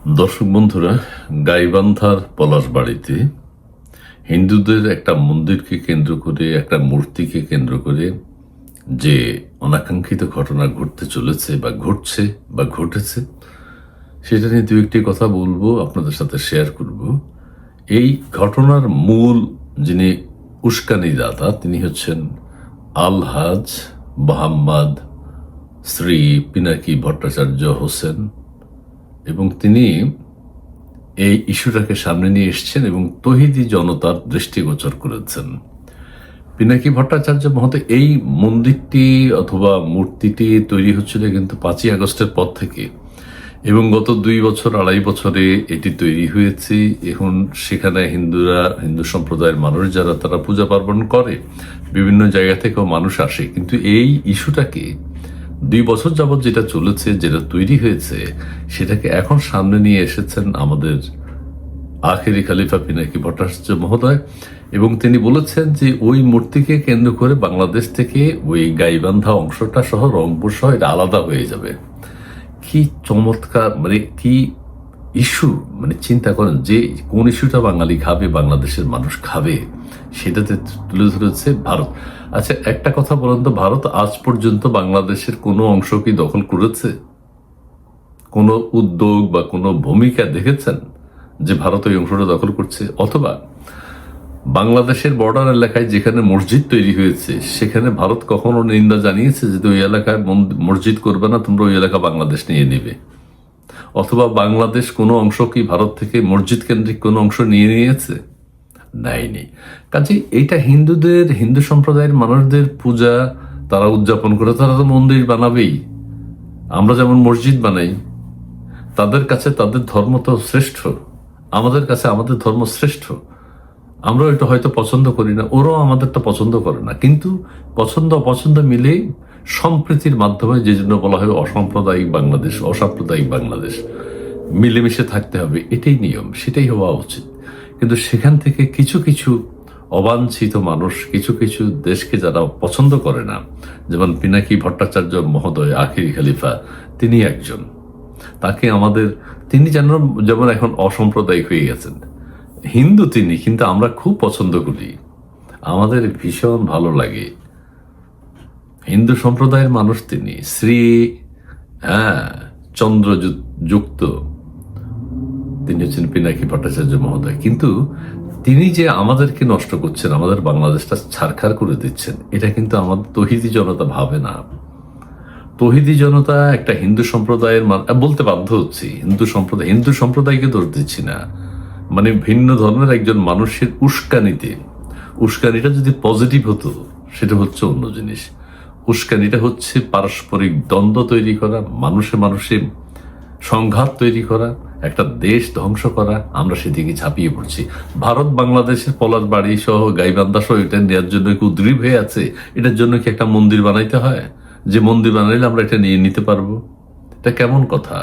দর্শক বন্ধুরা, গাইবান্ধার পলাশবাড়ীতে হিন্দুদের একটা মন্দিরকে কেন্দ্র করে, একটা মূর্তিকে কেন্দ্র করে যে অনাকাঙ্ক্ষিত ঘটনা ঘটতে চলেছে বা ঘটছে বা ঘটেছে, সেটা নিয়ে দু একটি কথা বলবো, আপনাদের সাথে শেয়ার করব। এই ঘটনার মূল যিনি উস্কানিদাতা তিনি হচ্ছেন আলহাজ মোহাম্মদ শ্রী পিনাকি ভট্টাচার্য হোসেন, এবং তিনি এই ইস্যুটাকে সামনে নিয়ে এসছেন এবং তৌহিদি জনতার দৃষ্টিগোচর করেছেন। পিনাকি ভট্টাচার্য মহোদয়, এই মন্দিরটি অথবা মূর্তিটি তৈরি হচ্ছিল কিন্তু 5ই আগস্টের পর থেকে, এবং গত 2 বছর 2.5 বছরে এটি তৈরি হয়েছে। এখন সেখানে হিন্দু সম্প্রদায়ের মানুষ যারা, তারা পূজা পার্বণ করে, বিভিন্ন জায়গা থেকেও মানুষ আসে, কিন্তু এই ইস্যুটাকে 2 বছর যাবৎ যেটা চলেছে, যেটা তৈরি হয়েছে, সেটাকে এখন সামনে নিয়ে এসেছেন আমাদের আখেরি খলিফা পিনাকি ভট্টাচার্য মহোদয়, এবং তিনি বলেছেন যে ওই মূর্তিকে কেন্দ্র করে বাংলাদেশ থেকে ওই গাইবান্ধা অংশটা সহ রংপুর সহ এটা আলাদা হয়ে যাবে। কি চমৎকার, মানে কি ইস্যু, মানে চিন্তা করেন যে কোন ইস্যুটা বাঙালি খাবে, বাংলাদেশের মানুষ খাবে, সেটাতে তুলে ধরেছে ভারত। আচ্ছা, একটা কথা বলেন তো, ভারত আজ পর্যন্ত বাংলাদেশের কোনো অংশ কি দখল করেছে? কোনো উদ্যোগ বা কোনো ভূমিকা দেখেছেন যে ভারত ওই অংশটা দখল করছে? অথবা বাংলাদেশের বর্ডার এলাকায় যেখানে মসজিদ তৈরি হয়েছে, সেখানে ভারত কখনো নিন্দা জানিয়েছে যে ওই এলাকায় মসজিদ করবে না, তোমরা ওই এলাকা বাংলাদেশ নিয়ে নিবে? অথবা বাংলাদেশ কোনো অংশ কি ভারত থেকে মসজিদ কেন্দ্রিক কোনো অংশ নিয়ে নিয়েছে? নেয়নি। কাজে এটা হিন্দু সম্প্রদায়ের মানুষদের পূজা তারা উদযাপন করে, তারা তো মন্দির বানাবেই। আমরা যেমন মসজিদ বানাই, তাদের কাছে তাদের ধর্ম তো শ্রেষ্ঠ, আমাদের কাছে আমাদের ধর্ম শ্রেষ্ঠ। আমরা এটা হয়তো পছন্দ করি না, ওরাও আমাদেরটা পছন্দ করে না, কিন্তু পছন্দ অপছন্দ মিলে সম্প্রীতির মাধ্যমে, যে জন্য বলা হয় অসাম্প্রদায়িক বাংলাদেশ, অসাম্প্রদায়িক বাংলাদেশ, মিলেমিশে থাকতে হবে, এটাই নিয়ম, সেটাই হওয়া উচিত। কিন্তু সেখান থেকে কিছু কিছু অবাঞ্ছিত মানুষ, কিছু কিছু দেশকে যারা পছন্দ করে না, যেমন পিনাকি ভট্টাচার্য মহোদয় আখেরি খলিফা, তিনি একজন, তাকে তিনি যেমন এখন অসাম্প্রদায়িক হয়ে গেছেন, হিন্দু তিনি, কিন্তু আমরা খুব পছন্দ করি, আমাদের ভীষণ ভালো লাগে, হিন্দু সম্প্রদায়ের মানুষ তিনি, শ্রী চন্দ্রযুক্ত, তিনি হচ্ছেন পিনাকি ভট্টাচার্য মহোদয়। কিন্তু তিনি যে আমাদেরকে নষ্ট করছেন, আমাদের বাংলাদেশটা ছারখার করে দিচ্ছেন, এটা কিন্তু আমাদের তৌহিদি জনতা ভাবে না। তৌহিদি জনতা একটা হিন্দু সম্প্রদায়ের, বলতে বাধ্য হচ্ছি, হিন্দু সম্প্রদায়কে দোষ দিচ্ছি না, মানে ভিন্ন ধর্মের একজন মানুষের উস্কানিটা যদি পজিটিভ হতো, সেটা হচ্ছে অন্য জিনিস। উস্কানিটা হচ্ছে পারস্পরিক দ্বন্দ্ব তৈরি করা, মানুষে সংঘাত তৈরি করা, একটা দেশ ধ্বংস করা। আমরা সেদিকে ঝাঁপিয়ে পড়ছি। ভারত বাংলাদেশের পলাশবাড়ী সহ গাইবান্ধা সহ এটা নেওয়ার জন্য কি উদ্গ্রীব হয়ে আছে? এটার জন্য কি একটা মন্দির বানাইতে হয়, যে মন্দির বানাইলে আমরা এটা নিয়ে নিতে পারবো? এটা কেমন কথা?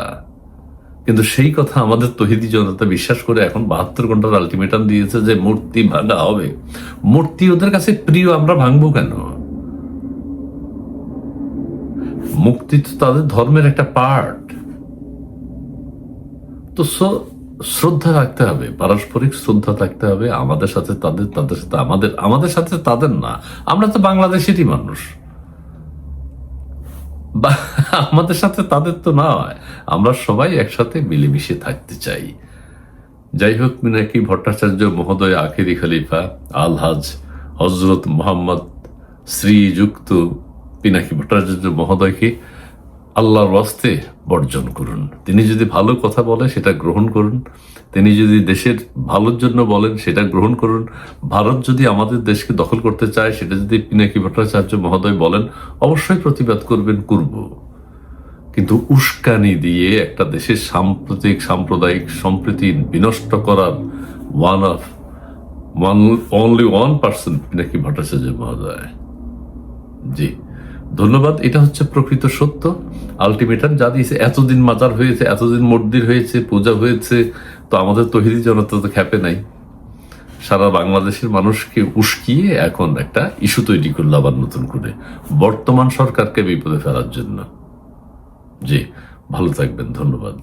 কিন্তু সেই কথা আমাদের তৌহিদি জনতা বিশ্বাস করে এখন 72 ঘন্টার আলটিমেটাম দিয়েছে যে মূর্তি ভাঙা হবে। মূর্তি ওদের কাছে প্রিয়, আমরা ভাঙবো কেন? মুক্তি তো তাদের ধর্মের একটা পার্ট। তো শ্রদ্ধা রাখতে হবে, পারস্পরিক শ্রদ্ধা থাকতে হবে, আমাদের সাথে তাদের, তাদের সাথে আমাদের সাথে তাদের না। আমরা তো বাংলাদেশেরই মানুষ, আমাদের সাথে তাদের তো নয়, আমরা সবাই একসাথে মিলেমিশে থাকতে চাই। যাই হোক, পিনাকি ভট্টাচার্য মহোদয় আখেরি খলিফা আলহাজ হজরত মোহাম্মদ শ্রীযুক্ত পিনাকি ভট্টাচার্য মহোদয়কে আল্লাহর ওয়াস্তে বর্জন করুন। তিনি যদি ভালো কথা বলে সেটা গ্রহণ করুন, তিনি যদি দেশের ভালোর জন্য বলেন সেটা গ্রহণ করুন। ভারত যদি আমাদের দেশকে দখল করতে চায়, সেটা যদি পিনাকি ভট্টাচার্য মহোদয় বলেন, অবশ্যই প্রতিবাদ করব। কিন্তু উস্কানি দিয়ে একটা দেশের সাম্প্রদায়িক সম্প্রীতি বিনষ্ট করার only one person Pinaki Bhattacharya মহোদয়। জি, ধন্যবাদ। এটা হচ্ছে প্রকৃত সত্য। আলটিমেটাম যা দিয়েছে, এতদিন মাজার হয়েছে, এতদিন মন্দির হয়েছে, পূজা হয়েছে, তো আমাদের তৌহিদি জনতা তো খ্যাপে নাই, সারা বাংলাদেশের মানুষকে উস্কিয়ে এখন একটা ইস্যু তৈরি করলো আবার নতুন করে, বর্তমান সরকারকে বিপদে ফেলার জন্য। জি, ভালো থাকবেন, ধন্যবাদ।